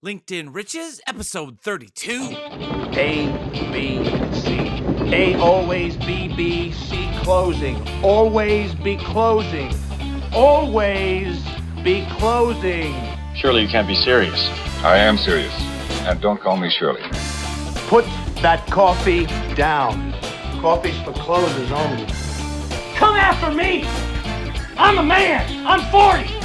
LinkedIn Riches, episode 32. A, B, C. A, always B, B, C, closing. Always be closing. Always be closing. Surely you can't be serious. I am serious. And don't call me Shirley. Put that coffee down. Coffee's for closers only. Come after me! I'm a man! I'm 40!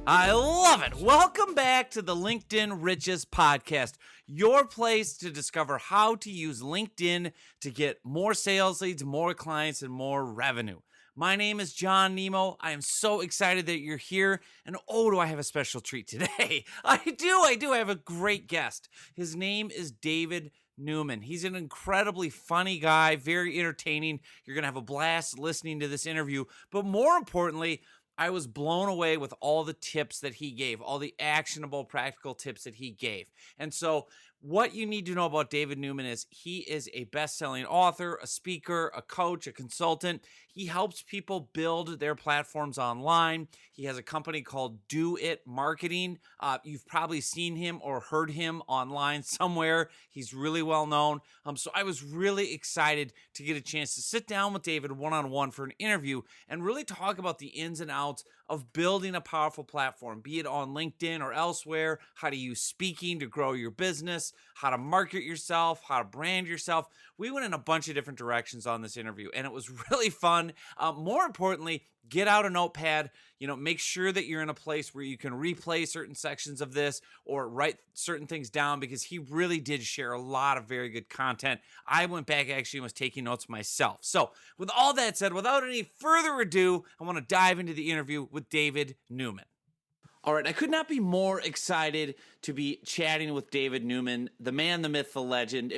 I love it. Welcome back to the LinkedIn Riches podcast, your place to discover how to use LinkedIn to get more sales leads, more clients, and more revenue. My name is John Nemo. I am so excited that you're here. And oh, do I have a special treat today? I do. I have a great guest. His name is David Newman. He's an incredibly funny guy, very entertaining. You're going to have a blast listening to this interview. But more importantly, I was blown away with all the tips that he gave, all the actionable, practical tips that he gave. And so what you need to know about David Newman is he is a best-selling author, a speaker, a coach, a consultant. He helps people build their platforms online. He has a company called Do It Marketing. You've probably seen him or heard him online somewhere. He's really well known. So I was really excited to get a chance to sit down with David one-on-one for an interview and really talk about the ins and outs of building a powerful platform, be it on LinkedIn or elsewhere, how to use speaking to grow your business, how to market yourself, how to brand yourself. We went in a bunch of different directions on this interview, and it was really fun. More importantly, get out a notepad, make sure that you're in a place where you can replay certain sections of this or write certain things down, because he really did share a lot of very good content. I went back actually and was taking notes myself. So with all that said, without any further ado, I want to dive into the interview with David Newman. All right, I could not be more excited to be chatting with David Newman, the man, the myth, the legend.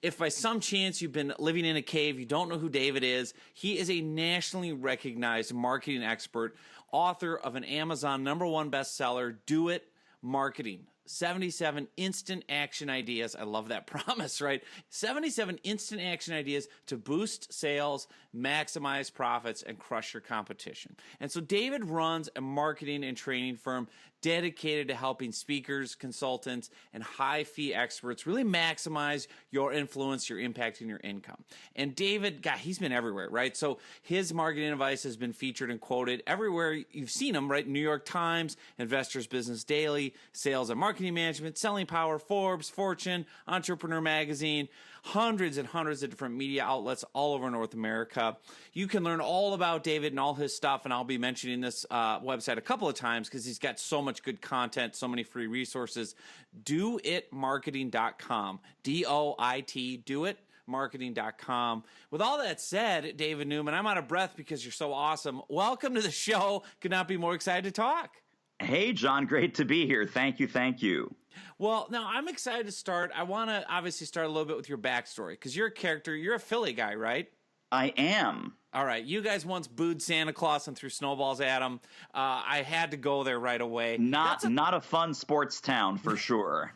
If by some chance you've been living in a cave, you don't know who David is, he is a nationally recognized marketing expert, author of an Amazon #1 bestseller, Do It Marketing. 77 instant action ideas. I love that promise, right? 77 instant action ideas to boost sales, maximize profits, and crush your competition. And so David runs a marketing and training firm dedicated to helping speakers, consultants, and high-fee experts really maximize your influence, your impact, and your income. And David, God, he's been everywhere, right? So his marketing advice has been featured and quoted everywhere you've seen him, right? New York Times, Investors Business Daily, Sales and Marketing Management, Selling Power, Forbes, Fortune, Entrepreneur Magazine, hundreds and hundreds of different media outlets all over North America. You can learn all about David and all his stuff, and I'll be mentioning this website a couple of times because he's got so much good content, so many free resources. DoItMarketing.com. D-O-I-T, DoItMarketing.com. With all that said, David Newman, I'm out of breath because you're so awesome. Welcome to the show. Could not be more excited to talk. Hey, John, great to be here. Thank you. Well, now I'm excited to start. I want to obviously start a little bit with your backstory because you're a character. You're a Philly guy, right? I am. All right. You guys once booed Santa Claus and threw snowballs at him. I had to go there right away. Not a fun sports town for sure.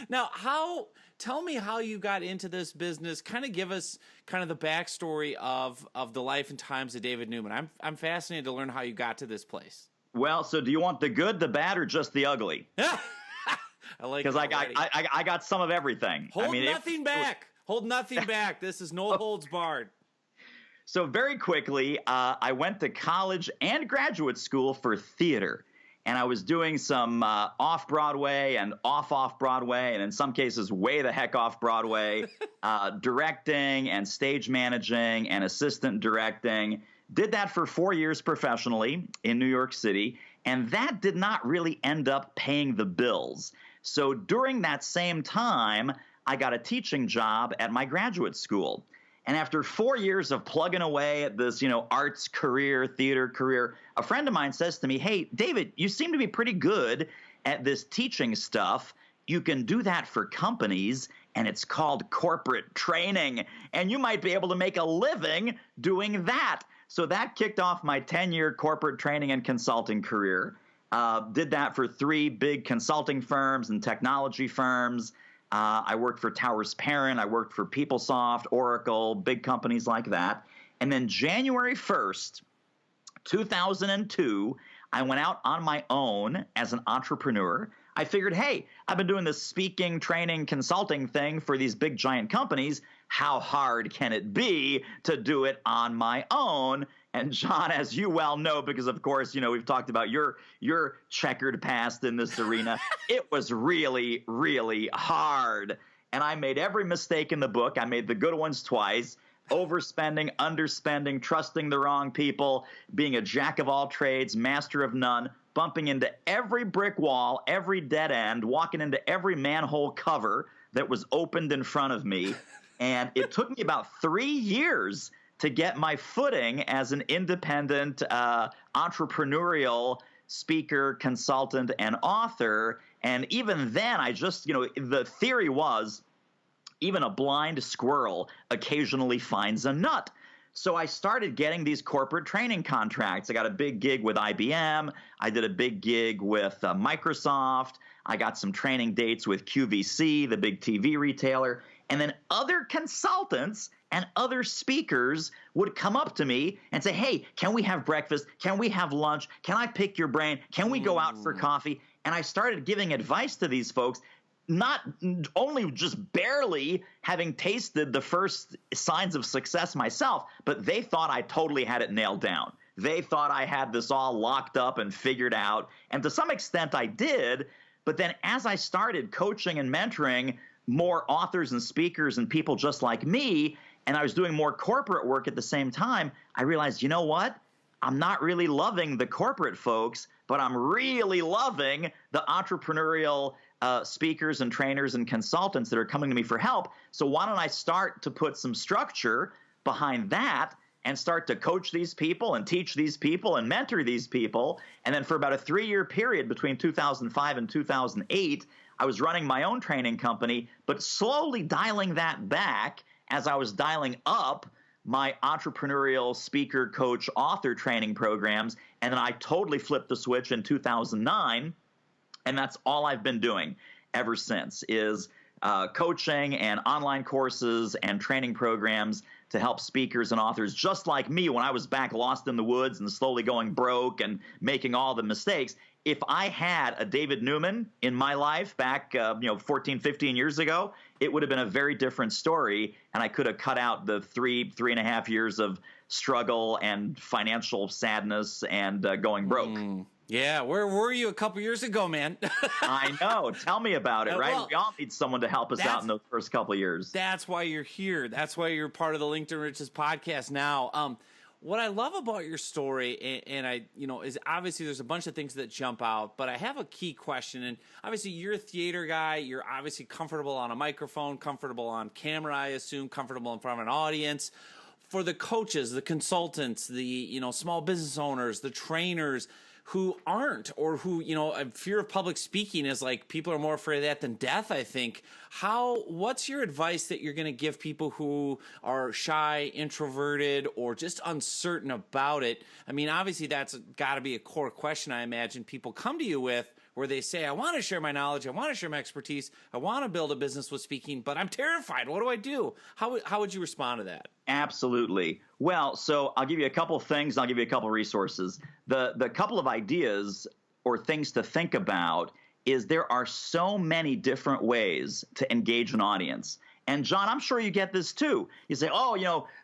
Now, tell me how you got into this business. Kind of give us kind of the backstory of the life and times of David Newman. I'm fascinated to learn how you got to this place. Well, so do you want the good, the bad, or just the ugly? I like because I got some of everything. Hold nothing back. This is no holds barred. So very quickly, I went to college and graduate school for theater, and I was doing some off-Broadway and off-Broadway, and in some cases way the heck off-Broadway, directing and stage managing and assistant directing. Did that for 4 years professionally in New York City, and that did not really end up paying the bills. So during that same time, I got a teaching job at my graduate school. And after 4 years of plugging away at this, arts career, theater career, a friend of mine says to me, "Hey, David, you seem to be pretty good at this teaching stuff. You can do that for companies, and it's called corporate training, and you might be able to make a living doing that." So that kicked off my 10-year corporate training and consulting career. Did that for 3 big consulting firms and technology firms. I worked for Towers Parent. I worked for PeopleSoft, Oracle, big companies like that. And then January 1st, 2002, I went out on my own as an entrepreneur. I figured, hey, I've been doing this speaking, training, consulting thing for these big giant companies. How hard can it be to do it on my own? And John, as you well know, because of course, we've talked about your checkered past in this arena, it was really, really hard. And I made every mistake in the book. I made the good ones twice. Overspending, underspending, trusting the wrong people, being a jack of all trades, master of none, bumping into every brick wall, every dead end, walking into every manhole cover that was opened in front of me. And it took me about 3 years to get my footing as an independent entrepreneurial speaker, consultant, and author. And even then, I just, the theory was even a blind squirrel occasionally finds a nut. So I started getting these corporate training contracts. I got a big gig with IBM. I did a big gig with Microsoft. I got some training dates with QVC, the big TV retailer. And then other consultants and other speakers would come up to me and say, hey, can we have breakfast? Can we have lunch? Can I pick your brain? Can we go out for coffee? And I started giving advice to these folks, not only just barely having tasted the first signs of success myself, but they thought I totally had it nailed down. They thought I had this all locked up and figured out. And to some extent I did. But then as I started coaching and mentoring more authors and speakers and people just like me, and I was doing more corporate work at the same time, I realized, you know what? I'm not really loving the corporate folks, but I'm really loving the entrepreneurial speakers and trainers and consultants that are coming to me for help. So why don't I start to put some structure behind that and start to coach these people and teach these people and mentor these people? And then for about a 3-year period between 2005 and 2008, I was running my own training company, but slowly dialing that back as I was dialing up my entrepreneurial speaker, coach, author training programs. And then I totally flipped the switch in 2009. And that's all I've been doing ever since is coaching and online courses and training programs to help speakers and authors just like me when I was back lost in the woods and slowly going broke and making all the mistakes. If I had a David Newman in my life back 14, 15 years ago, it would have been a very different story, and I could have cut out the 3.5 years of struggle and financial sadness and going broke. Yeah, where were you a couple years ago, man? I know. Tell me about it, right? Well, we all need someone to help us out in those first couple of years. That's why you're here. That's why you're part of the LinkedIn Riches podcast now. What I love about your story, is obviously there's a bunch of things that jump out, but I have a key question. And obviously you're a theater guy. You're obviously comfortable on a microphone, comfortable on camera, I assume, comfortable in front of an audience. For the coaches, the consultants, the small business owners, the trainers who aren't, or who, fear of public speaking is like people are more afraid of that than death, I think. What's your advice that you're going to give people who are shy, introverted, or just uncertain about it? I mean, obviously that's got to be a core question I imagine people come to you with, where they say, I want to share my knowledge, I want to share my expertise, I want to build a business with speaking, but I'm terrified. What do I do? How would you respond to that? Absolutely. Well, so I'll give you a couple of things. I'll give you a couple of resources. The couple of ideas or things to think about is there are so many different ways to engage an audience. And John, I'm sure you get this too. You say,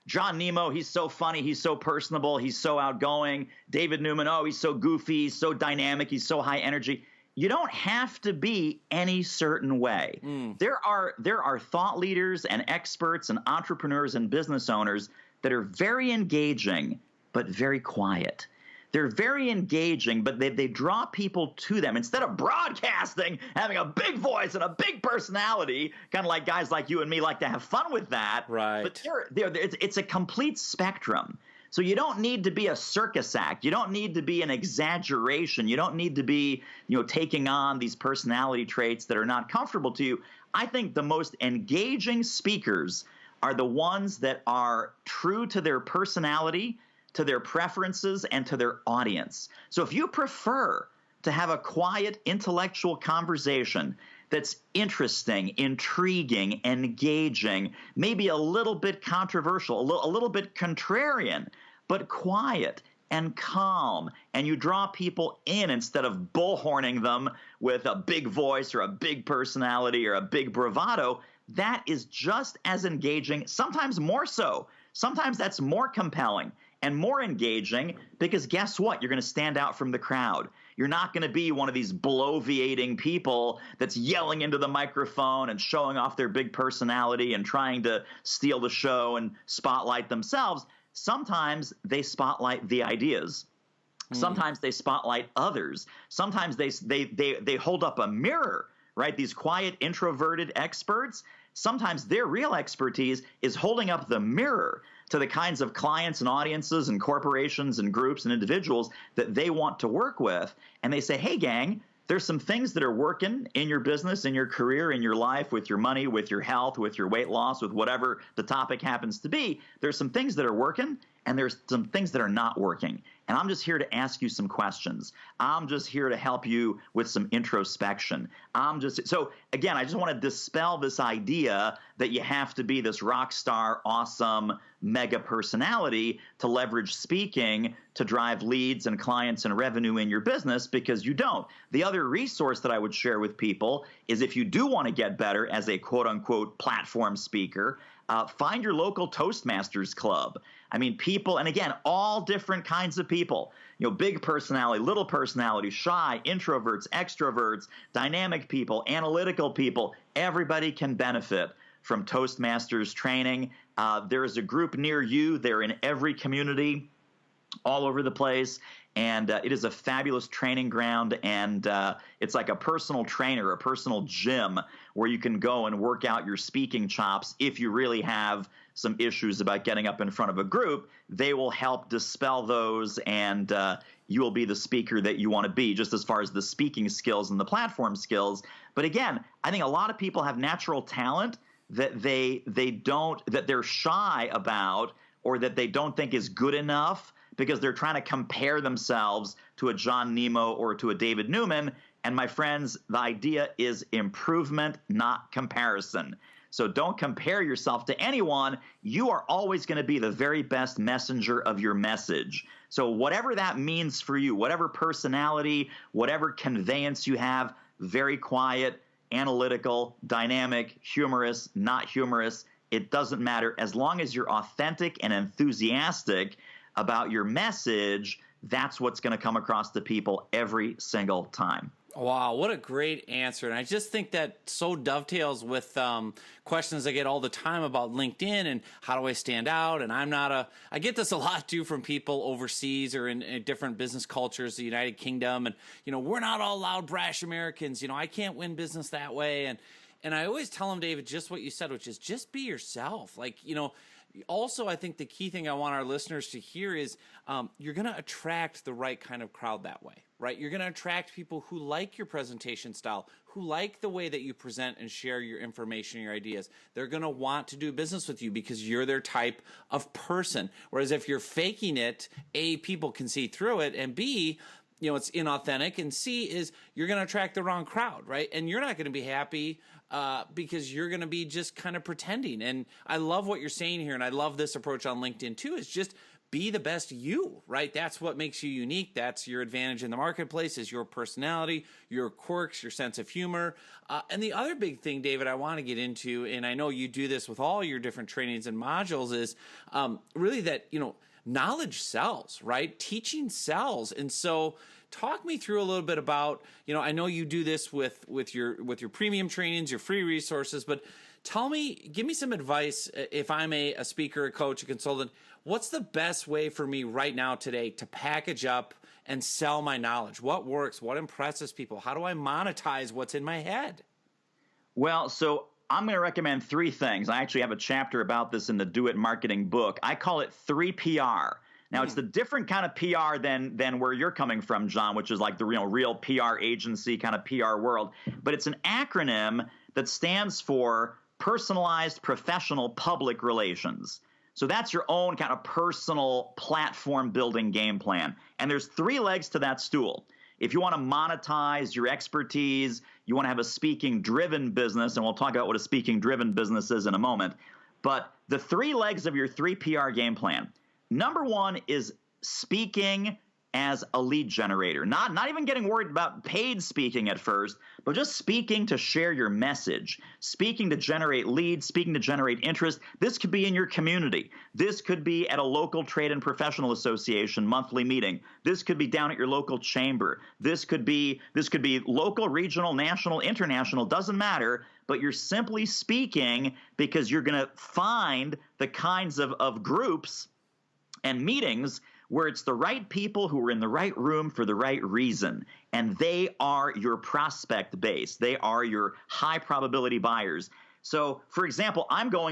John Nemo, he's so funny, he's so personable, he's so outgoing. David Newman, he's so goofy, he's so dynamic, he's so high energy. You don't have to be any certain way. There are thought leaders and experts and entrepreneurs and business owners that are very engaging but very quiet. They're very engaging, but they draw people to them. Instead of broadcasting, having a big voice and a big personality, kind of like guys like you and me like to have fun with that. Right. But it's a complete spectrum. So you don't need to be a circus act. You don't need to be an exaggeration. You don't need to be, taking on these personality traits that are not comfortable to you. I think the most engaging speakers are the ones that are true to their personality, to their preferences, and to their audience. So if you prefer to have a quiet intellectual conversation that's interesting, intriguing, engaging, maybe a little bit controversial, a little bit contrarian, but quiet and calm, and you draw people in instead of bullhorning them with a big voice or a big personality or a big bravado, that is just as engaging, sometimes more so. Sometimes that's more compelling and more engaging because guess what? You're going to stand out from the crowd. You're not going to be one of these bloviating people that's yelling into the microphone and showing off their big personality and trying to steal the show and spotlight themselves. Sometimes they spotlight the ideas. Sometimes they spotlight others. Sometimes they hold up a mirror, right? These quiet, introverted experts, sometimes their real expertise is holding up the mirror to the kinds of clients and audiences and corporations and groups and individuals that they want to work with. And they say, hey, gang, there's some things that are working in your business, in your career, in your life, with your money, with your health, with your weight loss, with whatever the topic happens to be. There's some things that are working and there's some things that are not working. And I'm just here to ask you some questions. I'm just here to help you with some introspection. So again, I just want to dispel this idea that you have to be this rock star, awesome, mega personality to leverage speaking to drive leads and clients and revenue in your business, because you don't. The other resource that I would share with people is if you do want to get better as a quote unquote platform speaker, find your local Toastmasters club. I mean, people, and again, all different kinds of people, big personality, little personality, shy, introverts, extroverts, dynamic people, analytical people. Everybody can benefit from Toastmasters training. There is a group near you. They're in every community all over the place. And it is a fabulous training ground, and it's like a personal trainer, a personal gym where you can go and work out your speaking chops. If you really have some issues about getting up in front of a group, they will help dispel those, and you will be the speaker that you want to be, just as far as the speaking skills and the platform skills. But again, I think a lot of people have natural talent that that they're shy about, or that they don't think is good enough, because they're trying to compare themselves to a John Nemo or to a David Newman. And my friends, the idea is improvement, not comparison. So don't compare yourself to anyone. You are always going to be the very best messenger of your message. So whatever that means for you, whatever personality, whatever conveyance you have, very quiet, analytical, dynamic, humorous, not humorous, it doesn't matter. As long as you're authentic and enthusiastic about your message, that's what's going to come across to people every single time. Wow, what a great answer. And I just think that so dovetails with questions I get all the time about LinkedIn and how do I stand out? And I get this a lot too from people overseas or in different business cultures, the United Kingdom. And, we're not all loud, brash Americans. I can't win business that way. And I always tell them, David, just what you said, which is just be yourself. Also, I think the key thing I want our listeners to hear is you're going to attract the right kind of crowd that way, right? You're going to attract people who like your presentation style, who like the way that you present and share your information, your ideas. They're going to want to do business with you because you're their type of person. Whereas if you're faking it, A, people can see through it, and B, it's inauthentic, and C is you're going to attract the wrong crowd, right? And you're not going to be happy because you're going to be just kind of pretending. And I love what you're saying here, and I love this approach on LinkedIn too, is just be the best you, right? That's what makes you unique. That's your advantage in the marketplace, is your personality, your quirks, your sense of humor. And the other big thing, David, I want to get into, and I know you do this with all your different trainings and modules, is really that, knowledge sells, right? Teaching sells. And so talk me through a little bit about, I know you do this with your premium trainings, your free resources, but give me some advice if I'm a speaker, a coach, a consultant. What's the best way for me right now today to package up and sell my knowledge? What works? What impresses people? How do I monetize what's in my head? Well, so I'm going to recommend three things. I actually have a chapter about this in the Do It Marketing book. I call it 3PR. Now, it's the different kind of PR than where you're coming from, John, which is like the real PR agency kind of PR world. But it's an acronym that stands for Personalized Professional Public Relations. So that's your own kind of personal platform building game plan. And there's three legs to that stool. If you want to monetize your expertise, you want to have a speaking-driven business, and we'll talk about what a speaking-driven business is in a moment. But the three legs of your 3PR game plan. Number one is speaking as a lead generator. Not even getting worried about paid speaking at first, but just speaking to share your message, speaking to generate leads, speaking to generate interest. This could be in your community. This could be at a local trade and professional association monthly meeting. This could be down at your local chamber. This could be local, regional, national, international, doesn't matter, but you're simply speaking because you're going to find the kinds of groups and meetings where it's the right people who are in the right room for the right reason. And they are your prospect base. They are your high probability buyers. So, for example,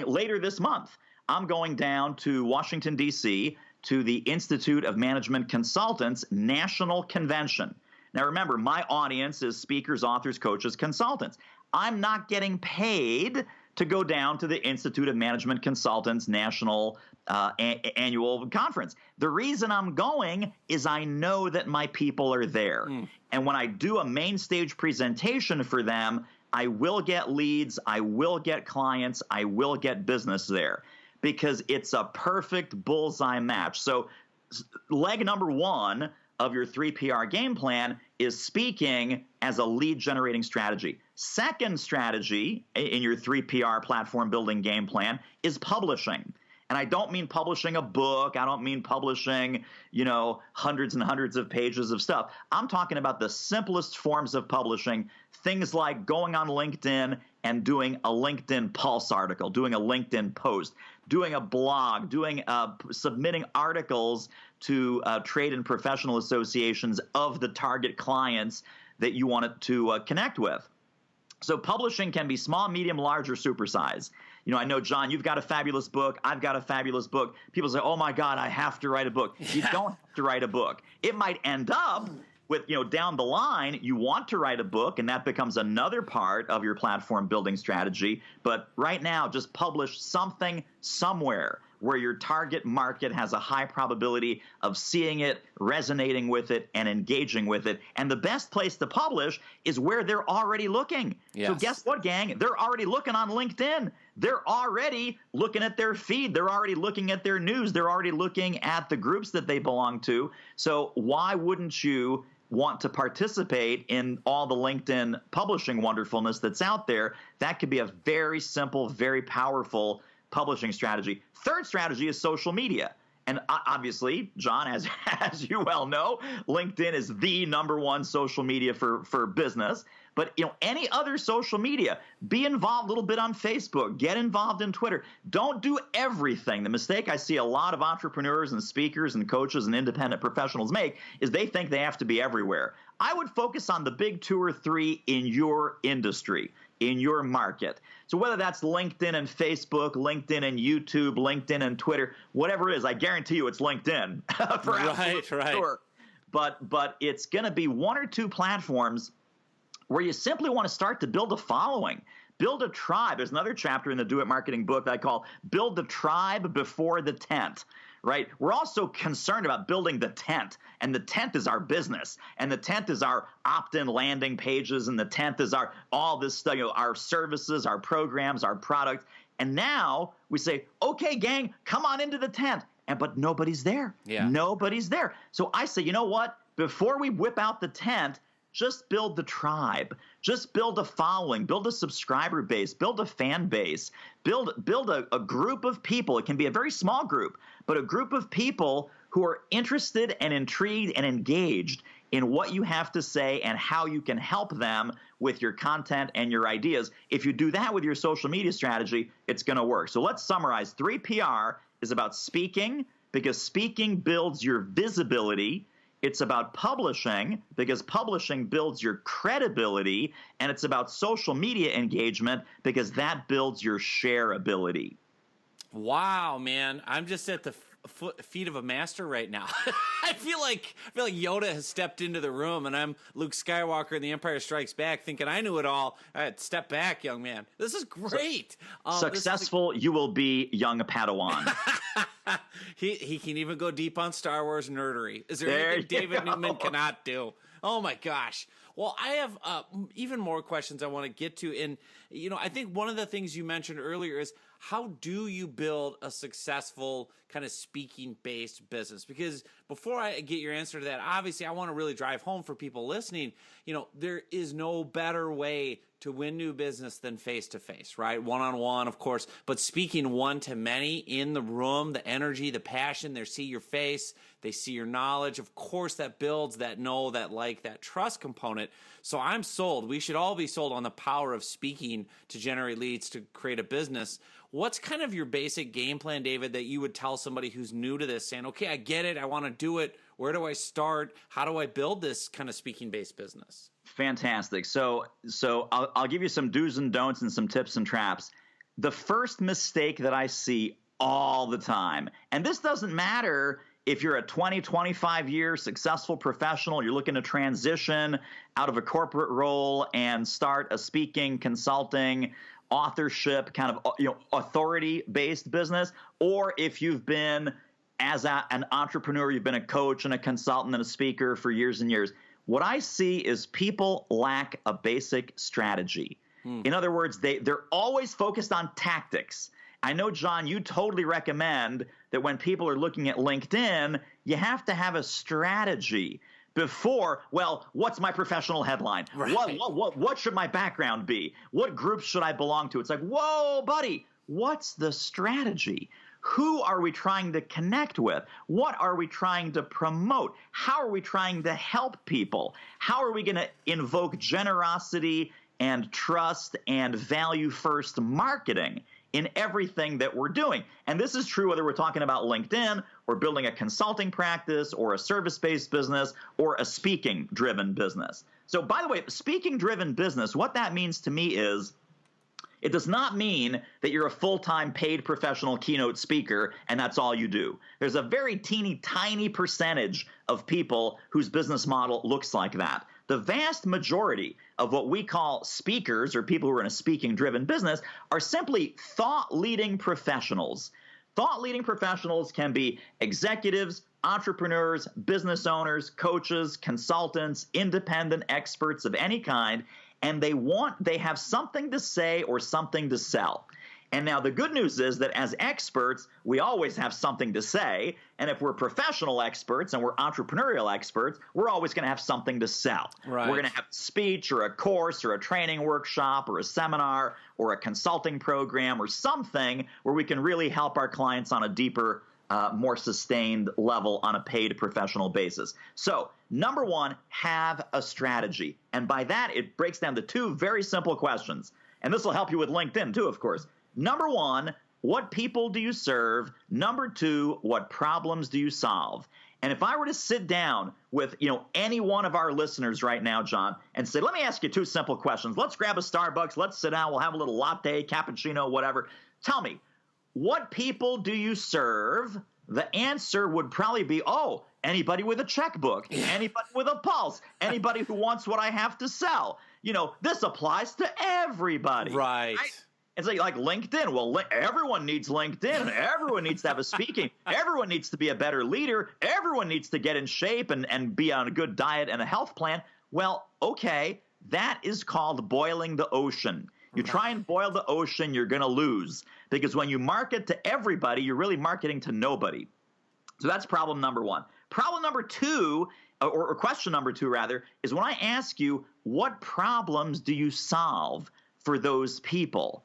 later this month, I'm going down to Washington, D.C. to the Institute of Management Consultants National Convention. Now, remember, my audience is speakers, authors, coaches, consultants. I'm not getting paid to go down to the Institute of Management Consultants National Annual Conference. The reason I'm going is I know that my people are there. And when I do a main stage presentation for them, I will get leads, I will get clients, I will get business there because it's a perfect bullseye match. So leg number one of your 3PR game plan is speaking as a lead generating strategy. Second strategy in your 3PR platform building game plan is publishing. And I don't mean publishing a book. I don't mean publishing, hundreds and hundreds of pages of stuff. I'm talking about the simplest forms of publishing, things like going on LinkedIn and doing a LinkedIn Pulse article, doing a LinkedIn post, doing a blog, submitting articles to trade and professional associations of the target clients that you want to connect with. So publishing can be small, medium, large, or supersize. I know, John, you've got a fabulous book. I've got a fabulous book. People say, oh, my God, I have to write a book. You don't have to write a book. It might end up with, down the line, you want to write a book, and that becomes another part of your platform building strategy. But right now, just publish something somewhere where your target market has a high probability of seeing it, resonating with it, and engaging with it. And the best place to publish is where they're already looking. Yes. So guess what, gang? They're already looking on LinkedIn. They're already looking at their feed. They're already looking at their news. They're already looking at the groups that they belong to. So why wouldn't you want to participate in all the LinkedIn publishing wonderfulness that's out there? That could be a very simple, very powerful publishing strategy. Third strategy is social media. And obviously, John, as you well know, LinkedIn is the number one social media for business. But any other social media, be involved a little bit on Facebook, get involved in Twitter. Don't do everything. The mistake I see a lot of entrepreneurs and speakers and coaches and independent professionals make is they think they have to be everywhere. I would focus on the big 2 or 3 in your industry, in your market. So whether that's LinkedIn and Facebook, LinkedIn and YouTube, LinkedIn and Twitter, whatever it is, I guarantee you it's LinkedIn. Right. Sure. But it's going to be 1 or 2 platforms where you simply want to start to build a following, build a tribe. There's another chapter in the Do It Marketing book that I call Build the Tribe Before the Tent. Right? We're also concerned about building the tent, and the tent is our business, and the tent is our opt-in landing pages, and the tent is all this stuff, our services, our programs, our product. And now we say, okay, gang, come on into the tent. But nobody's there. Yeah. Nobody's there. So I say, you know what? Before we whip out the tent, just build the tribe. Just build a following, build a subscriber base, build a fan base, build a group of people. It can be a very small group, but a group of people who are interested and intrigued and engaged in what you have to say and how you can help them with your content and your ideas. If you do that with your social media strategy, it's going to work. So let's summarize. 3PR is about speaking because speaking builds your visibility. It's about publishing because publishing builds your credibility, and it's about social media engagement because that builds your shareability. Wow, man. I'm just at the feet of a master right now. I feel like Yoda has stepped into the room, and I'm Luke Skywalker in The Empire Strikes Back thinking I knew it all. All right, step back, young man. This is great. Successful you will be, young Padawan. He can even go deep on Star Wars nerdery. Is there anything David Newman cannot do? Oh, my gosh. Well, I have even more questions I want to get to. And, I think one of the things you mentioned earlier is how do you build a successful kind of speaking-based business? Because before I get your answer to that, obviously I want to really drive home for people listening, there is no better way to win new business than face-to-face, right? One-on-one, of course, but speaking one-to-many in the room, the energy, the passion, they see your face, they see your knowledge. Of course, that builds that know, that like, that trust component. So I'm sold. We should all be sold on the power of speaking to generate leads, to create a business. What's kind of your basic game plan, David, that you would tell somebody who's new to this, saying, okay, I get it, I want to do it. Where do I start? How do I build this kind of speaking-based business? Fantastic. So I'll give you some do's and don'ts and some tips and traps. The first mistake that I see all the time, and this doesn't matter if you're a 20, 25-year successful professional, you're looking to transition out of a corporate role and start a speaking, consulting, authorship, kind of authority-based business, or if you've been as an entrepreneur, you've been a coach and a consultant and a speaker for years and years. What I see is people lack a basic strategy. In other words, they're always focused on tactics. I know, John, you totally recommend that when people are looking at LinkedIn, you have to have a strategy before, well, what's my professional headline? Right. What should my background be? What groups should I belong to? It's like, whoa, buddy, what's the strategy? Who are we trying to connect with? What are we trying to promote? How are we trying to help people? How are we going to invoke generosity and trust and value-first marketing in everything that we're doing? And this is true whether we're talking about LinkedIn or building a consulting practice or a service-based business or a speaking-driven business. So, by the way, speaking-driven business, what that means to me is it does not mean that you're a full-time paid professional keynote speaker and that's all you do. There's a very teeny tiny percentage of people whose business model looks like that. The vast majority of what we call speakers or people who are in a speaking-driven business are simply thought-leading professionals. Thought-leading professionals can be executives, entrepreneurs, business owners, coaches, consultants, independent experts of any kind, and they have something to say or something to sell. And now the good news is that as experts, we always have something to say. And if we're professional experts and we're entrepreneurial experts, we're always going to have something to sell. Right. We're going to have a speech or a course or a training workshop or a seminar or a consulting program or something where we can really help our clients on a deeper, more sustained level on a paid professional basis. So, number one, have a strategy. And by that, it breaks down to two very simple questions. And this will help you with LinkedIn too, of course. Number one, what people do you serve? Number two, what problems do you solve? And if I were to sit down with, any one of our listeners right now, John, and say, let me ask you two simple questions. Let's grab a Starbucks. Let's sit down. We'll have a little latte, cappuccino, whatever. Tell me, what people do you serve? The answer would probably be, anybody with a checkbook, anybody with a pulse, anybody who wants what I have to sell. This applies to everybody. Right? It's like LinkedIn. Well, everyone needs LinkedIn. Everyone needs to have a speaking. Everyone needs to be a better leader. Everyone needs to get in shape and be on a good diet and a health plan. Well, okay, that is called boiling the ocean. You try and boil the ocean, you're going to lose. Because when you market to everybody, you're really marketing to nobody. So that's problem number one. Problem number two, or question number two, rather, is when I ask you, what problems do you solve for those people?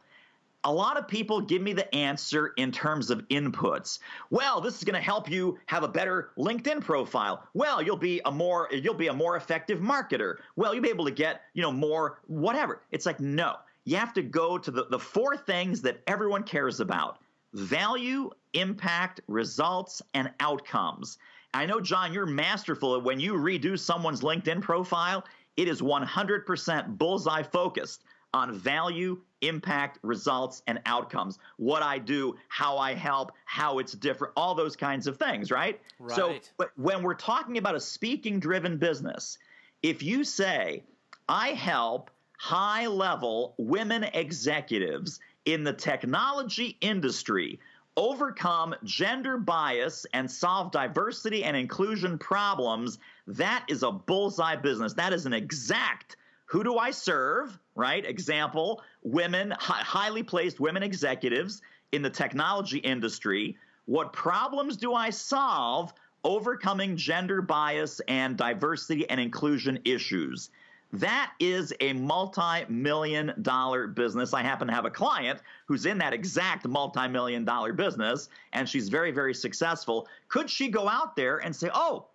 A lot of people give me the answer in terms of inputs. Well, this is going to help you have a better LinkedIn profile. Well, you'll be a more effective marketer. Well, you'll be able to get, more whatever. It's like, no. You have to go to the four things that everyone cares about: value, impact, results, and outcomes. I know, John, you're masterful at when you redo someone's LinkedIn profile, it is 100% bullseye focused on value, impact, results, and outcomes. What I do, how I help, how it's different, all those kinds of things, right? So but when we're talking about a speaking-driven business, if you say, I help high-level women executives in the technology industry overcome gender bias and solve diversity and inclusion problems, that is a bullseye business. That is an exact who do I serve, right? Example, women, highly placed women executives in the technology industry. What problems do I solve overcoming gender bias and diversity and inclusion issues? That is a multi-million-dollar business. I happen to have a client who's in that exact multi-million-dollar business, and she's very, very successful. Could she go out there and say, oh,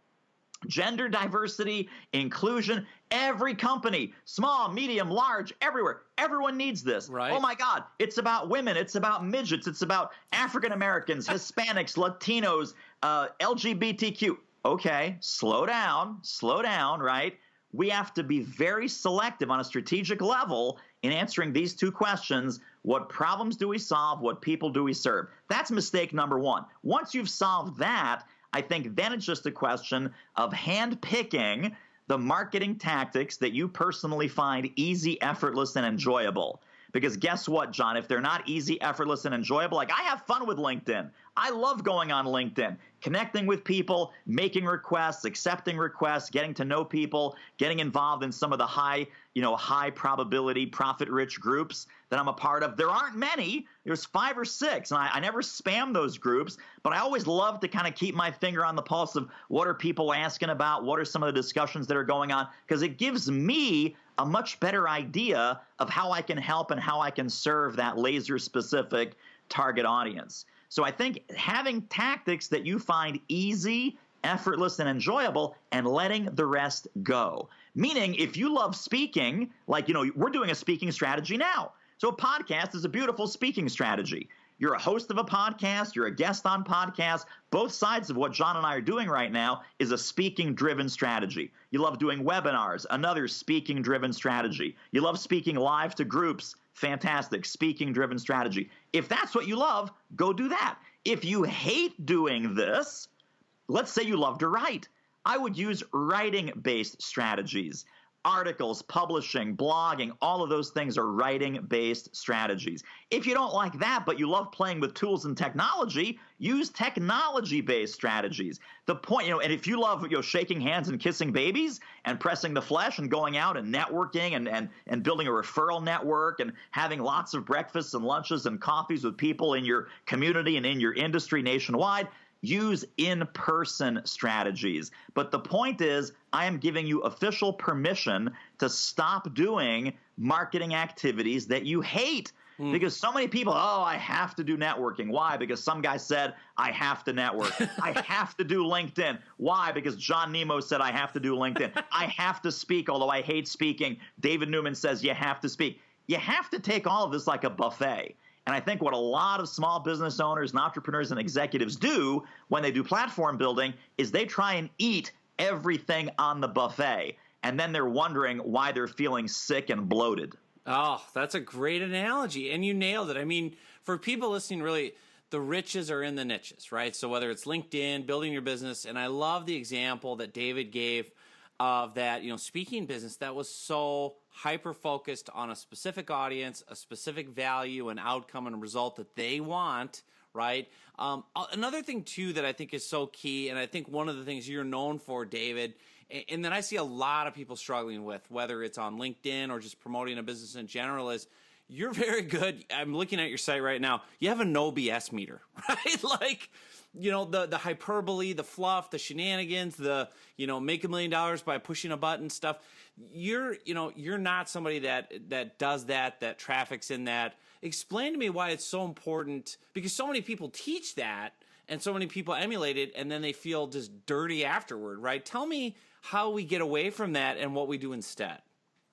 gender diversity, inclusion, every company, small, medium, large, everywhere, everyone needs this. Right. Oh my God, it's about women, it's about midgets, it's about African Americans, Hispanics, Latinos, LGBTQ. Okay, slow down, right? We have to be very selective on a strategic level in answering these two questions. What problems do we solve? What people do we serve? That's mistake number one. Once you've solved that, I think then it's just a question of handpicking the marketing tactics that you personally find easy, effortless, and enjoyable. Because guess what, John? If they're not easy, effortless, and enjoyable, like I have fun with LinkedIn. I love going on LinkedIn, connecting with people, making requests, accepting requests, getting to know people, getting involved in some of the high probability, profit-rich groups that I'm a part of. There aren't many. There's 5 or 6, and I never spam those groups, but I always love to kind of keep my finger on the pulse of what are people asking about, what are some of the discussions that are going on, because it gives me a much better idea of how I can help and how I can serve that laser-specific target audience. So I think having tactics that you find easy, effortless, and enjoyable, and letting the rest go. Meaning, if you love speaking, like, we're doing a speaking strategy now. So a podcast is a beautiful speaking strategy. You're a host of a podcast, you're a guest on podcasts. Both sides of what John and I are doing right now is a speaking-driven strategy. You love doing webinars, another speaking-driven strategy. You love speaking live to groups, fantastic, speaking-driven strategy. If that's what you love, go do that. If you hate doing this, let's say you love to write. I would use writing-based strategies. Articles, publishing, blogging, all of those things are writing-based strategies. If you don't like that, but you love playing with tools and technology, use technology-based strategies. The point, and if you love shaking hands and kissing babies and pressing the flesh and going out and networking and building a referral network and having lots of breakfasts and lunches and coffees with people in your community and in your industry nationwide, use in-person strategies. But the point is, I am giving you official permission to stop doing marketing activities that you hate. Because so many people, I have to do networking. Why? Because some guy said, I have to network. I have to do LinkedIn. Why? Because John Nemo said I have to do LinkedIn. I have to speak, although I hate speaking. David Newman says you have to speak. You have to take all of this like a buffet. And I think what a lot of small business owners and entrepreneurs and executives do when they do platform building is they try and eat everything on the buffet. And then they're wondering why they're feeling sick and bloated. Oh, that's a great analogy. And you nailed it. I mean, for people listening, really, the riches are in the niches, right? So whether it's LinkedIn, building your business, and I love the example that David gave of that, speaking business that was so hyper-focused on a specific audience, a specific value and outcome and result that they want, right? Another thing, too, that I think is so key, and I think one of the things you're known for, David, and that I see a lot of people struggling with, whether it's on LinkedIn or just promoting a business in general, is you're very good. I'm looking at your site right now. You have a no BS meter, right? Like, the hyperbole, the fluff, the shenanigans, the, make $1 million by pushing a button stuff. You're not somebody that does that traffics in that. Explain to me why it's so important, because so many people teach that and so many people emulate it and then they feel just dirty afterward, right? Tell me how we get away from that and what we do instead.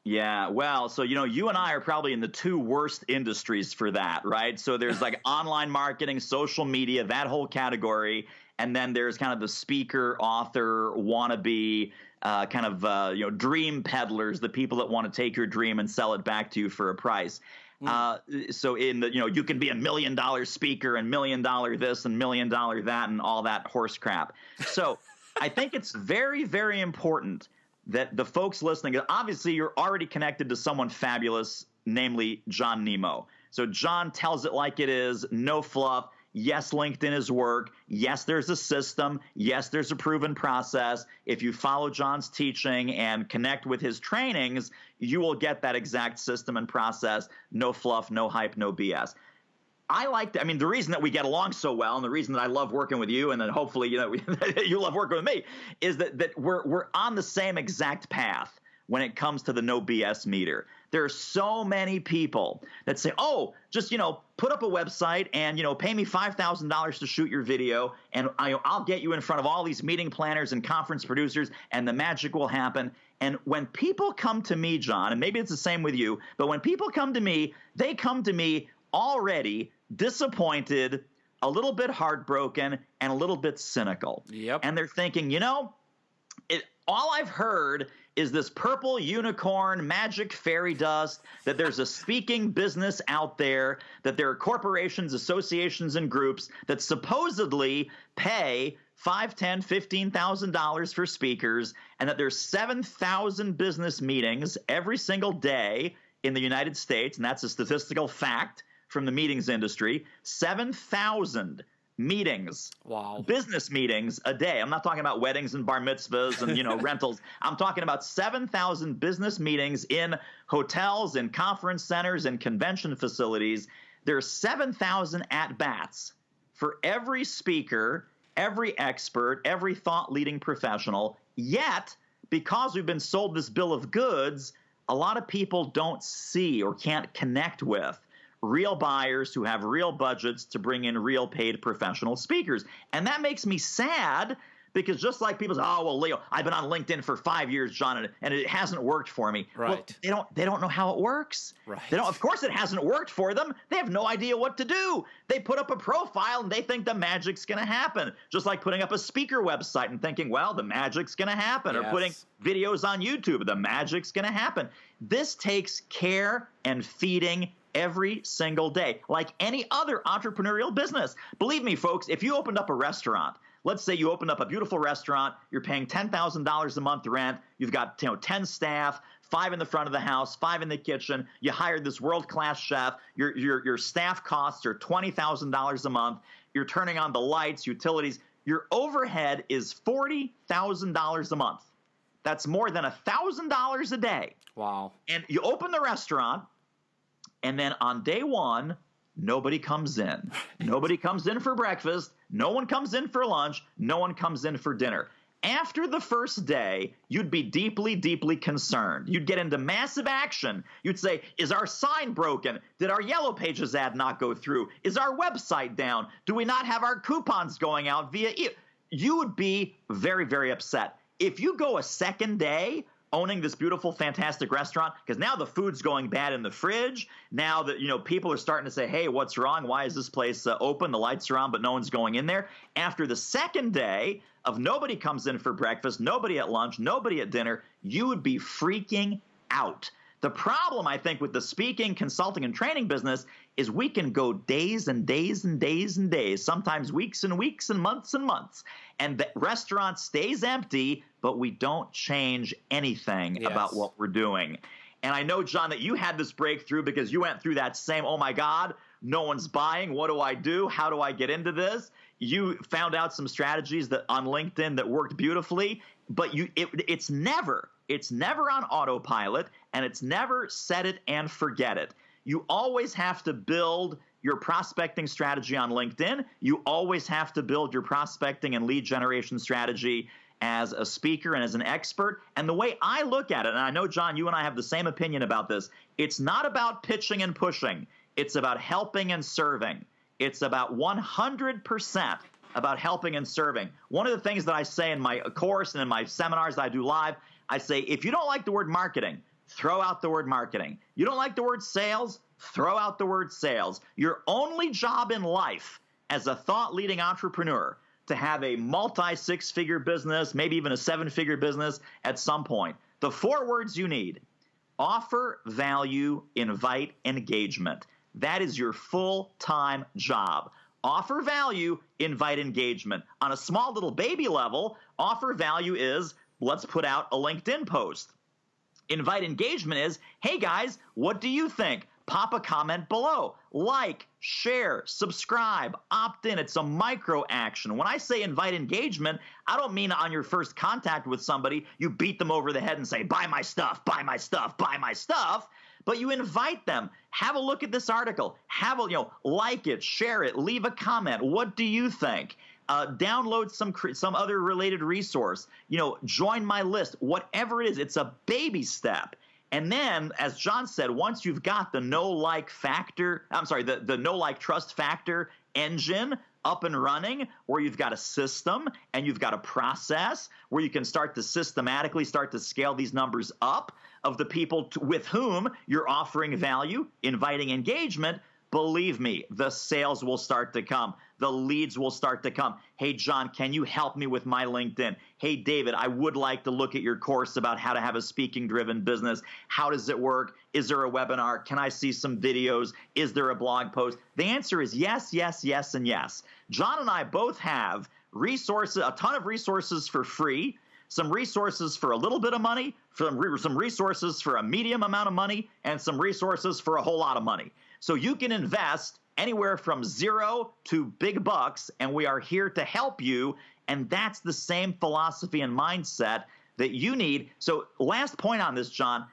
Yeah, well, so, you and I are probably in the 2 worst industries for that, right? So there's like online marketing, social media, that whole category. And then there's kind of the speaker, author, wannabe, dream peddlers, the people that want to take your dream and sell it back to you for a price. So in the, you can be $1 million speaker and $1 million this and $1 million that and all that horse crap. So I think it's very, very important that the folks listening, obviously you're already connected to someone fabulous, namely John Nemo. So John tells it like it is, no fluff. Yes, LinkedIn is work. Yes, there's a system. Yes, there's a proven process. If you follow John's teaching and connect with his trainings, you will get that exact system and process. No fluff, no hype, no BS. I like to, I mean, the reason that we get along so well and the reason that I love working with you and then hopefully, you love working with me is that we're on the same exact path when it comes to the no BS meter. There are so many people that say, oh, just, put up a website and, pay me $5,000 to shoot your video and I'll get you in front of all these meeting planners and conference producers and the magic will happen. And when people come to me, John, and maybe it's the same with you, but when people come to me, they come to me already disappointed, a little bit heartbroken, and a little bit cynical. Yep. And they're thinking, all I've heard is this purple unicorn magic fairy dust, that there's a speaking business out there, that there are corporations, associations, and groups that supposedly pay $5,000, $10,000, $15,000 for speakers, and that there's 7,000 business meetings every single day in the United States, and that's a statistical fact from the meetings industry, 7,000 meetings, wow, business meetings a day. I'm not talking about weddings and bar mitzvahs and rentals. I'm talking about 7,000 business meetings in hotels, in conference centers, and convention facilities. There's 7,000 at-bats for every speaker, every expert, every thought-leading professional. Yet, because we've been sold this bill of goods, a lot of people don't see or can't connect with real buyers who have real budgets to bring in real paid professional speakers. And that makes me sad because just like people say, oh, well, Leo, I've been on LinkedIn for 5 years, John, and it hasn't worked for me. Right. Well, they don't know how it works. Right. Of course it hasn't worked for them. They have no idea what to do. They put up a profile and they think the magic's going to happen. Just like putting up a speaker website and thinking, well, the magic's going to happen. Yes. Or putting videos on YouTube, the magic's going to happen. This takes care and feeding every single day, like any other entrepreneurial business. Believe me, folks, if you opened up a restaurant, let's say you opened up a beautiful restaurant, you're paying $10,000 a month rent, you've got 10 staff, 5 in the front of the house, 5 in the kitchen, you hired this world-class chef, your staff costs are $20,000 a month, you're turning on the lights, utilities, your overhead is $40,000 a month. That's more than $1,000 a day. Wow. And you open the restaurant, and then on day one, nobody comes in. Nobody comes in for breakfast. No one comes in for lunch. No one comes in for dinner. After the first day, you'd be deeply, deeply concerned. You'd get into massive action. You'd say, is our sign broken? Did our Yellow Pages ad not go through? Is our website down? Do we not have our coupons going out via email? You would be very, very upset. If you go a second day owning this beautiful, fantastic restaurant, because now the food's going bad in the fridge. Now that, people are starting to say, hey, what's wrong? Why is this place open? The lights are on, but no one's going in there. After the second day of nobody comes in for breakfast, nobody at lunch, nobody at dinner, you would be freaking out. The problem, I think, with the speaking, consulting, and training business is we can go days and days and days and days, sometimes weeks and weeks and months, and the restaurant stays empty, but we don't change anything about what we're doing. And I know, John, that you had this breakthrough because you went through that same, oh, my God, no one's buying. What do I do? How do I get into this? You found out some strategies that on LinkedIn that worked beautifully, but it's never on autopilot, and it's never set it and forget it. You always have to build your prospecting strategy on LinkedIn. You always have to build your prospecting and lead generation strategy as a speaker and as an expert. And the way I look at it, and I know, John, you and I have the same opinion about this, it's not about pitching and pushing. It's about helping and serving. It's about 100% about helping and serving. One of the things that I say in my course and in my seminars that I do live, I say, if you don't like the word marketing, throw out the word marketing. You don't like the word sales, throw out the word sales. Your only job in life as a thought-leading entrepreneur to have a multi-six-figure business, maybe even a 7-figure business at some point. The 4 words you need: offer, value, invite, engagement. That is your full-time job. Offer value, invite engagement. On a small little baby level, offer value is, let's put out a LinkedIn post. Invite engagement is, hey guys, what do you think? Pop a comment below. Like, share, subscribe, opt in. It's a micro action. When I say invite engagement, I don't mean on your first contact with somebody, you beat them over the head and say, buy my stuff, buy my stuff, buy my stuff. but you invite them. Have a look at this article. Like it, share it, leave a comment. What do you think? Download some other related resource. Join my list. Whatever it is, it's a baby step. And then, as John said, once you've got the the no-like trust factor engine up and running, where you've got a system and you've got a process where you can start to systematically start to scale these numbers up of the people with whom you're offering value, inviting engagement, believe me, the sales will start to come. The leads will start to come. Hey, John, can you help me with my LinkedIn? Hey, David, I would like to look at your course about how to have a speaking-driven business. How does it work? Is there a webinar? Can I see some videos? Is there a blog post? The answer is yes, yes, yes, and yes. John and I both have resources, a ton of resources for free, some resources for a little bit of money, some resources for a medium amount of money, and some resources for a whole lot of money. So you can invest anywhere from $0 to big bucks, and we are here to help you. And that's the same philosophy and mindset that you need. So last point on this, John,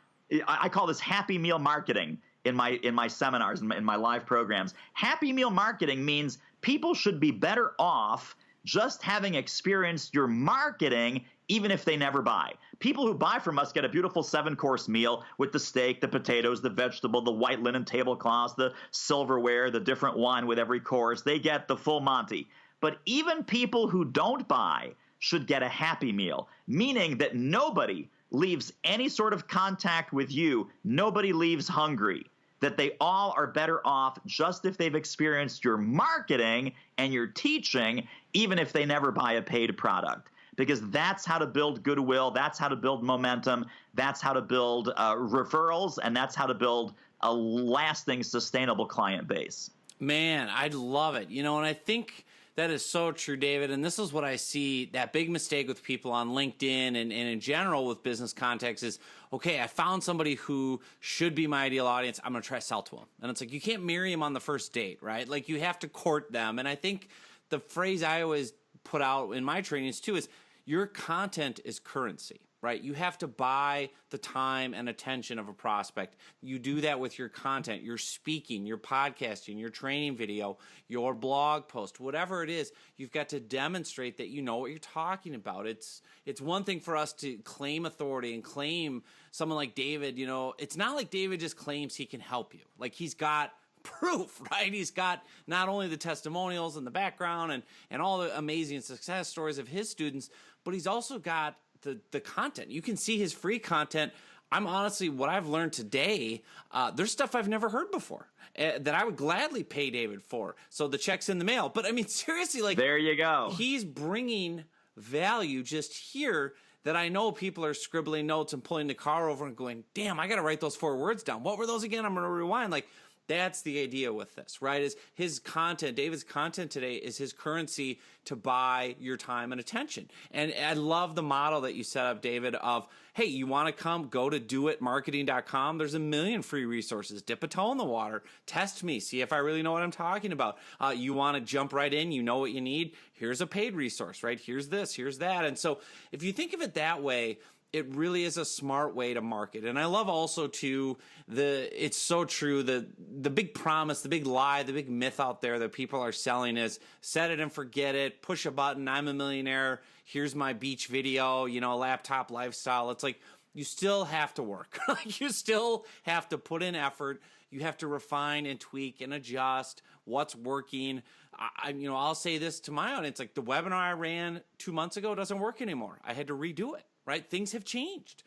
I call this happy meal marketing in my seminars, in my live programs. Happy meal marketing means people should be better off just having experienced your marketing, even if they never buy. People who buy from us get a beautiful 7-course meal with the steak, the potatoes, the vegetable, the white linen tablecloths, the silverware, the different wine with every course. They get the full Monty. But even people who don't buy should get a happy meal, meaning that nobody leaves any sort of contact with you. Nobody leaves hungry. That they all are better off just if they've experienced your marketing and your teaching, even if they never buy a paid product. Because that's how to build goodwill, that's how to build momentum, that's how to build referrals, and that's how to build a lasting, sustainable client base. Man, I love it. And I think that is so true, David. And this is what I see, that big mistake with people on LinkedIn and in general with business contacts is, okay, I found somebody who should be my ideal audience. I'm going to try to sell to them. And it's like, you can't marry them on the first date, right? Like, you have to court them. And I think the phrase I always put out in my trainings too is, your content is currency, right? You have to buy the time and attention of a prospect. You do that with your content, your speaking, your podcasting, your training video, your blog post, whatever it is. You've got to demonstrate that you know what you're talking about. It's one thing for us to claim authority and claim someone like David. It's not like David just claims he can help you. Like, he's got proof, right? He's got not only the testimonials and the background and all the amazing success stories of his students, but he's also got the content. You can see his free content. I'm honestly, what I've learned today, there's stuff I've never heard before that I would gladly pay David for. So the check's in the mail. But I mean, seriously, like, there you go. He's bringing value just here that I know people are scribbling notes and pulling the car over and going, damn, I got to write those 4 words down. What were those again? I'm going to rewind. Like, that's the idea with this, right? Is his content, David's content today is his currency to buy your time and attention. And I love the model that you set up, David, of, hey, you want to come, go to doitmarketing.com. There's a million free resources. Dip a toe in the water. Test me. See if I really know what I'm talking about. You want to jump right in. You know what you need. Here's a paid resource, right? Here's this, here's that. And so if you think of it that way, it really is a smart way to market. And I love also too, it's so true, the big promise, the big lie, the big myth out there that people are selling is set it and forget it, push a button, I'm a millionaire, here's my beach video, laptop lifestyle. It's like, you still have to work. You still have to put in effort. You have to refine and tweak and adjust what's working. I'll say this to my audience, like, the webinar I ran 2 months ago doesn't work anymore. I had to redo it. Right? Things have changed.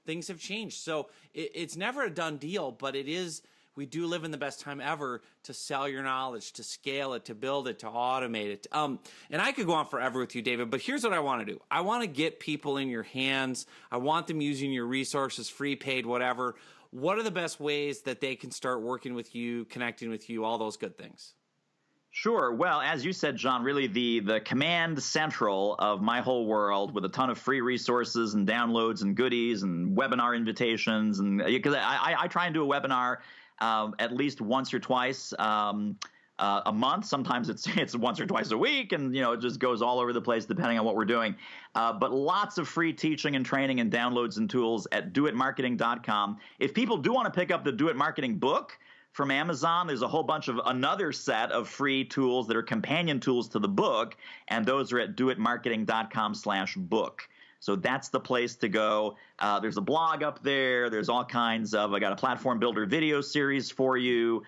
Things have changed. So it's never a done deal, but we do live in the best time ever to sell your knowledge, to scale it, to build it, to automate it. And I could go on forever with you, David, but here's what I want to do. I want to get people in your hands. I want them using your resources, free, paid, whatever. What are the best ways that they can start working with you, connecting with you, all those good things? Sure. Well, as you said, John, really the command central of my whole world, with a ton of free resources and downloads and goodies and webinar invitations. And because I try and do a webinar at least once or twice a month. Sometimes it's once or twice a week, and it just goes all over the place depending on what we're doing. But lots of free teaching and training and downloads and tools at doitmarketing.com. If people do want to pick up the Do It Marketing book from Amazon, there's a whole bunch of another set of free tools that are companion tools to the book, and those are at doitmarketing.com/book. So that's the place to go. There's a blog up there. There's all kinds of, I got a platform builder video series for you.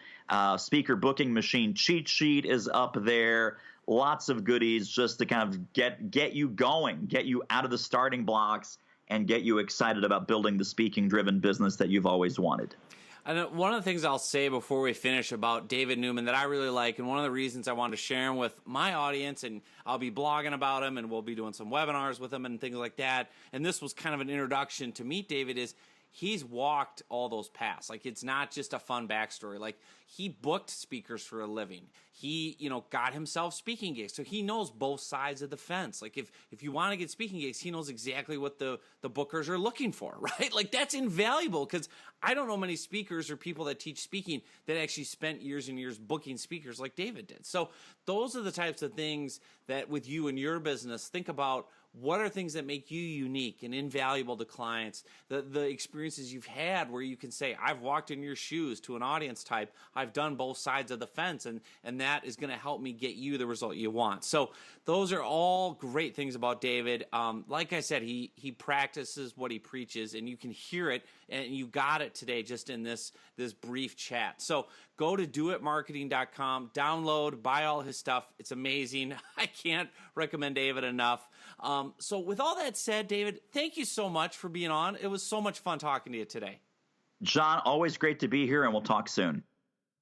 Speaker booking machine cheat sheet is up there. Lots of goodies just to kind of get you going, get you out of the starting blocks, and get you excited about building the speaking-driven business that you've always wanted. And one of the things I'll say before we finish about David Newman that I really like, and one of the reasons I wanted to share him with my audience, and I'll be blogging about him, and we'll be doing some webinars with him and things like that, and this was kind of an introduction to meet David, is he's walked all those paths. Like, it's not just a fun backstory. Like, he booked speakers for a living. He, got himself speaking gigs. So he knows both sides of the fence. Like, if you want to get speaking gigs, he knows exactly what the bookers are looking for, right? Like, that's invaluable, because I don't know many speakers or people that teach speaking that actually spent years and years booking speakers like David did. So those are the types of things that with you and your business, think about what are things that make you unique and invaluable to clients, the experiences you've had where you can say, I've walked in your shoes to an audience type, I've done both sides of the fence, and that is going to help me get you the result you want. So those are all great things about David. Like I said, he practices what he preaches, and you can hear it, and you got it today just in this brief chat. So go to doitmarketing.com, download, buy all his stuff. It's amazing. I can't recommend David enough. So with all that said, David, thank you so much for being on. It was so much fun talking to you today. John, always great to be here, and we'll talk soon.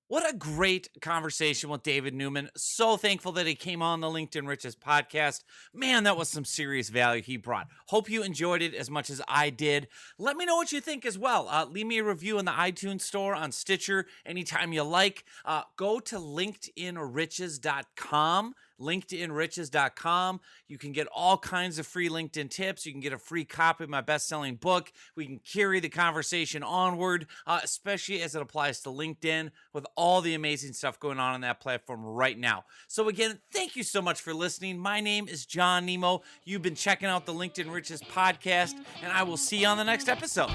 What a great conversation with David Newman. So thankful that he came on the LinkedIn Riches podcast. Man, that was some serious value he brought. Hope you enjoyed it as much as I did. Let me know what you think as well. Leave me a review in the iTunes store, on Stitcher, anytime you like. Go to LinkedInRiches.com. LinkedInRiches.com. You can get all kinds of free LinkedIn tips. You can get a free copy of my best-selling book. We can carry the conversation onward, especially as it applies to LinkedIn, with all the amazing stuff going on that platform right now. So again, thank you so much for listening. My name is John Nemo. You've been checking out the LinkedIn Riches podcast, and I will see you on the next episode.